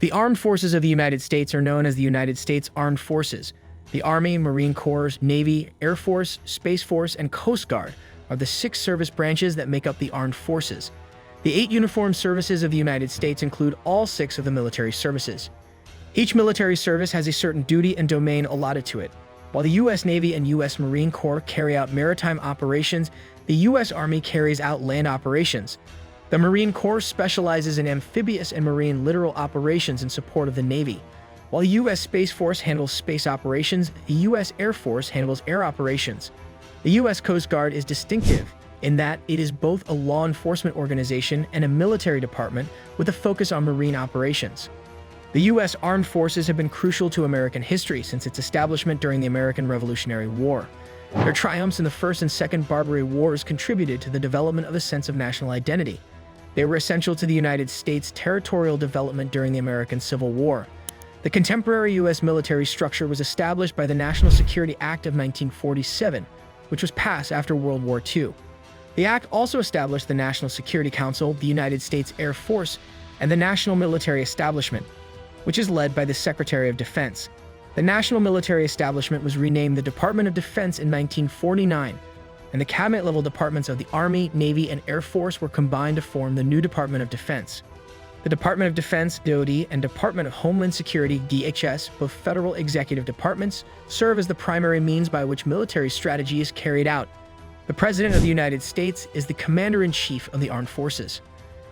The armed forces of the United States are known as the United States Armed Forces. The Army, Marine Corps, Navy, Air Force, Space Force, and Coast Guard are the 6 service branches that make up the armed forces. The 8 uniformed services of the United States include all 6 of the military services. Each military service has a certain duty and domain allotted to it. While the U.S. Navy and U.S. Marine Corps carry out maritime operations, the U.S. Army carries out land operations. The Marine Corps specializes in amphibious and marine littoral operations in support of the Navy. While the U.S. Space Force handles space operations, the U.S. Air Force handles air operations. The U.S. Coast Guard is distinctive in that it is both a law enforcement organization and a military department with a focus on marine operations. The U.S. Armed Forces have been crucial to American history since its establishment during the American Revolutionary War. Their triumphs in the First and Second Barbary Wars contributed to the development of a sense of national identity. They were essential to the United States' territorial development during the American Civil War. The contemporary U.S. military structure was established by the National Security Act of 1947, which was passed after World War II. The act also established the National Security Council, the United States Air Force, and the National Military Establishment, which is led by the Secretary of Defense. The National Military Establishment was renamed the Department of Defense in 1949, and the cabinet-level departments of the Army, Navy, and Air Force were combined to form the new Department of Defense. The Department of Defense, DoD, and Department of Homeland Security, DHS, both federal executive departments, serve as the primary means by which military strategy is carried out. The President of the United States is the Commander-in-Chief of the Armed Forces.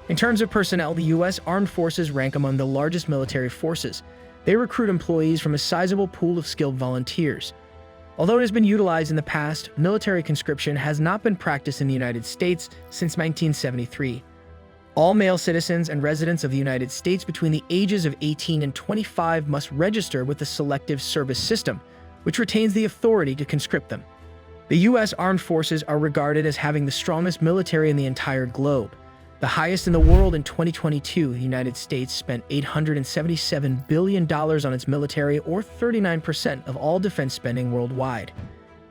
In terms of personnel, the U.S. Armed Forces rank among the largest military forces. They recruit employees from a sizable pool of skilled volunteers. Although it has been utilized in the past, military conscription has not been practiced in the United States since 1973. All male citizens and residents of the United States between the ages of 18 and 25 must register with the Selective Service System, which retains the authority to conscript them. The U.S. Armed Forces are regarded as having the strongest military in the entire globe. The highest in the world. In 2022, the United States spent $877 billion on its military, or 39% of all defense spending worldwide.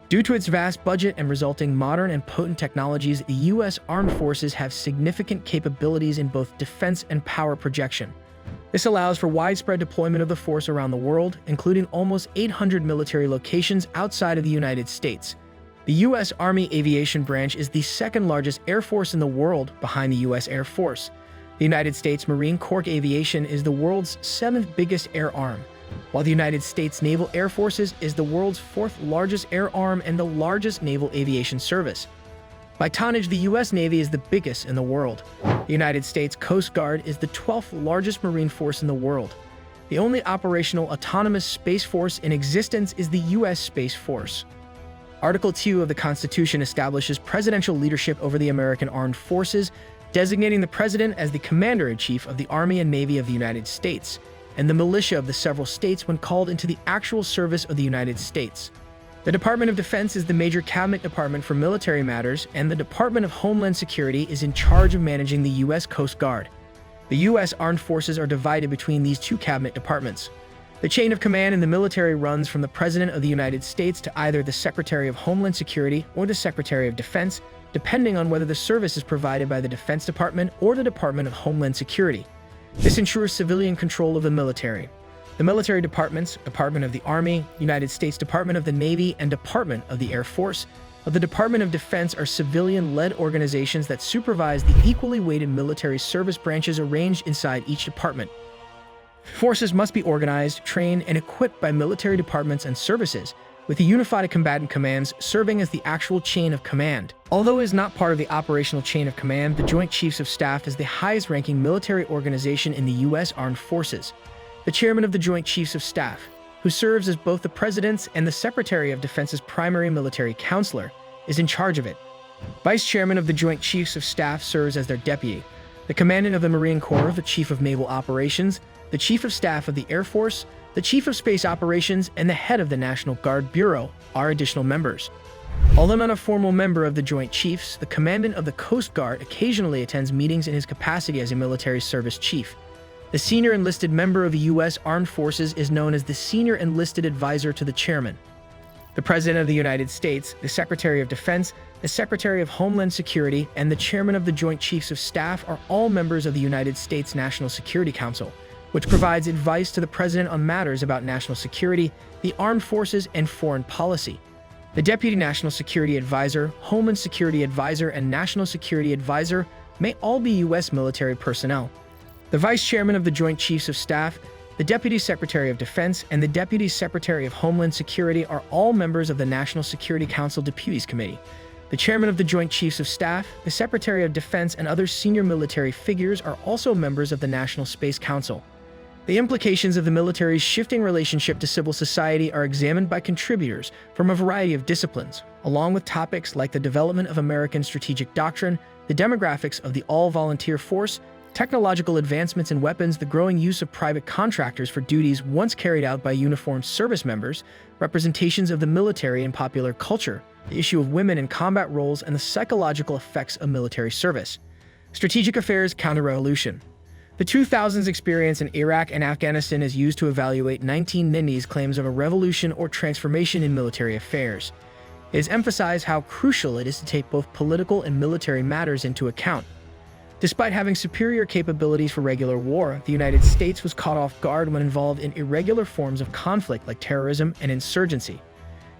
Due to its vast budget and resulting modern and potent technologies, the U.S. Armed Forces have significant capabilities in both defense and power projection. This allows for widespread deployment of the force around the world, including almost 800 military locations outside of the United States. The U.S. Army Aviation Branch is the second largest air force in the world, behind the U.S. Air Force. The United States Marine Corps Aviation is the world's 7th biggest air arm, while the United States Naval Air Forces is the world's 4th largest air arm and the largest naval aviation service. By tonnage, the U.S. Navy is the biggest in the world. The United States Coast Guard is the 12th largest marine force in the world. The only operational autonomous space force in existence is the U.S. Space Force. Article 2 of the Constitution establishes presidential leadership over the American Armed Forces, designating the President as the Commander-in-Chief of the Army and Navy of the United States, and the militia of the several states when called into the actual service of the United States. The Department of Defense is the major cabinet department for military matters, and the Department of Homeland Security is in charge of managing the U.S. Coast Guard. The U.S. Armed Forces are divided between these 2 cabinet departments. The chain of command in the military runs from the President of the United States to either the Secretary of Homeland Security or the Secretary of Defense, depending on whether the service is provided by the Defense Department or the Department of Homeland Security. This ensures civilian control of the military. The military departments, Department of the Army, United States Department of the Navy, and Department of the Air Force of the Department of Defense are civilian-led organizations that supervise the equally weighted military service branches arranged inside each department. Forces must be organized, trained, and equipped by military departments and services, with the Unified Combatant Commands serving as the actual chain of command. Although it is not part of the operational chain of command, the Joint Chiefs of Staff is the highest-ranking military organization in the U.S. Armed Forces. The Chairman of the Joint Chiefs of Staff, who serves as both the President's and the Secretary of Defense's primary military counselor, is in charge of it. Vice Chairman of the Joint Chiefs of Staff serves as their deputy. The Commandant of the Marine Corps, the Chief of Naval Operations, the Chief of Staff of the Air Force, the Chief of Space Operations, and the head of the National Guard Bureau are additional members. Although not a formal member of the Joint Chiefs, the Commandant of the Coast Guard occasionally attends meetings in his capacity as a military service chief. The senior enlisted member of the U.S. Armed Forces is known as the Senior Enlisted Advisor to the Chairman. The President of the United States, the Secretary of Defense, the Secretary of Homeland Security, and the Chairman of the Joint Chiefs of Staff are all members of the United States National Security Council, which provides advice to the president on matters about national security, the armed forces, and foreign policy. The Deputy National Security Advisor, Homeland Security Advisor, and National Security Advisor may all be U.S. military personnel. The Vice Chairman of the Joint Chiefs of Staff, the Deputy Secretary of Defense, and the Deputy Secretary of Homeland Security are all members of the National Security Council Deputies Committee. The Chairman of the Joint Chiefs of Staff, the Secretary of Defense, and other senior military figures are also members of the National Space Council. The implications of the military's shifting relationship to civil society are examined by contributors from a variety of disciplines, along with topics like the development of American strategic doctrine, the demographics of the all-volunteer force, technological advancements in weapons, the growing use of private contractors for duties once carried out by uniformed service members, representations of the military in popular culture, the issue of women in combat roles, and the psychological effects of military service. Strategic affairs counter-revolution. The 2000s experience in Iraq and Afghanistan is used to evaluate 1990s claims of a revolution or transformation in military affairs. It is emphasized how crucial it is to take both political and military matters into account. Despite having superior capabilities for regular war, the United States was caught off guard when involved in irregular forms of conflict like terrorism and insurgency.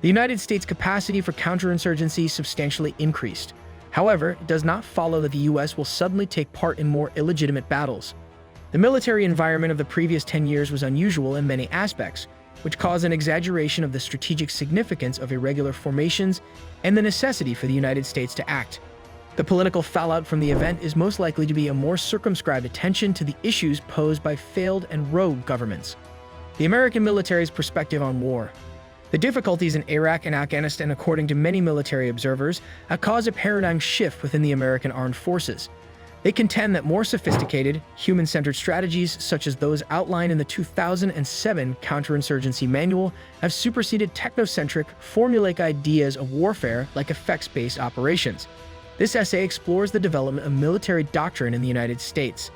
The United States' capacity for counterinsurgency substantially increased. However, it does not follow that the U.S. will suddenly take part in more illegitimate battles. The military environment of the previous 10 years was unusual in many aspects, which caused an exaggeration of the strategic significance of irregular formations and the necessity for the United States to act. The political fallout from the event is most likely to be a more circumscribed attention to the issues posed by failed and rogue governments. The American military's perspective on war. The difficulties in Iraq and Afghanistan, according to many military observers, have caused a paradigm shift within the American armed forces. They contend that more sophisticated, human-centered strategies, such as those outlined in the 2007 Counterinsurgency Manual, have superseded technocentric, formulaic ideas of warfare like effects-based operations. This essay explores the development of military doctrine in the United States,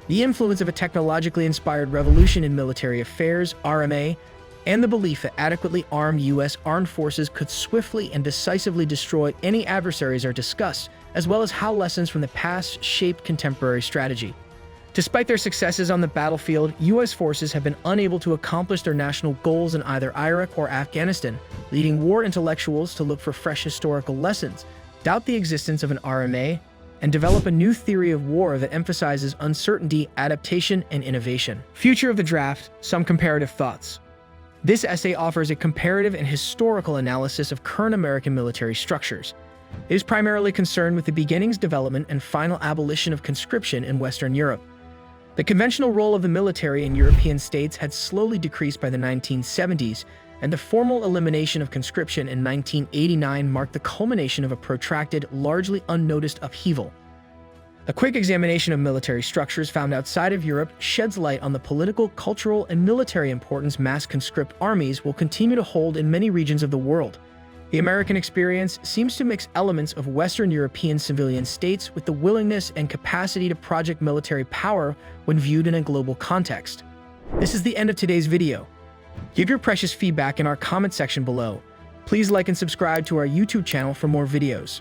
the influence of a technologically inspired revolution in military affairs, RMA, and the belief that adequately armed U.S. armed forces could swiftly and decisively destroy any adversaries are discussed, as well as how lessons from the past shape contemporary strategy. Despite their successes on the battlefield, U.S. forces have been unable to accomplish their national goals in either Iraq or Afghanistan, leading war intellectuals to look for fresh historical lessons, doubt the existence of an RMA, and develop a new theory of war that emphasizes uncertainty, adaptation, and innovation. Future of the draft, some comparative thoughts. This essay offers a comparative and historical analysis of current American military structures. It is primarily concerned with the beginnings, development, and final abolition of conscription in Western Europe. The conventional role of the military in European states had slowly decreased by the 1970s, and the formal elimination of conscription in 1989 marked the culmination of a protracted, largely unnoticed upheaval. A quick examination of military structures found outside of Europe sheds light on the political, cultural, and military importance mass conscript armies will continue to hold in many regions of the world. The American experience seems to mix elements of Western European civilian states with the willingness and capacity to project military power when viewed in a global context. This is the end of today's video. Give your precious feedback in our comment section below. Please like and subscribe to our YouTube channel for more videos.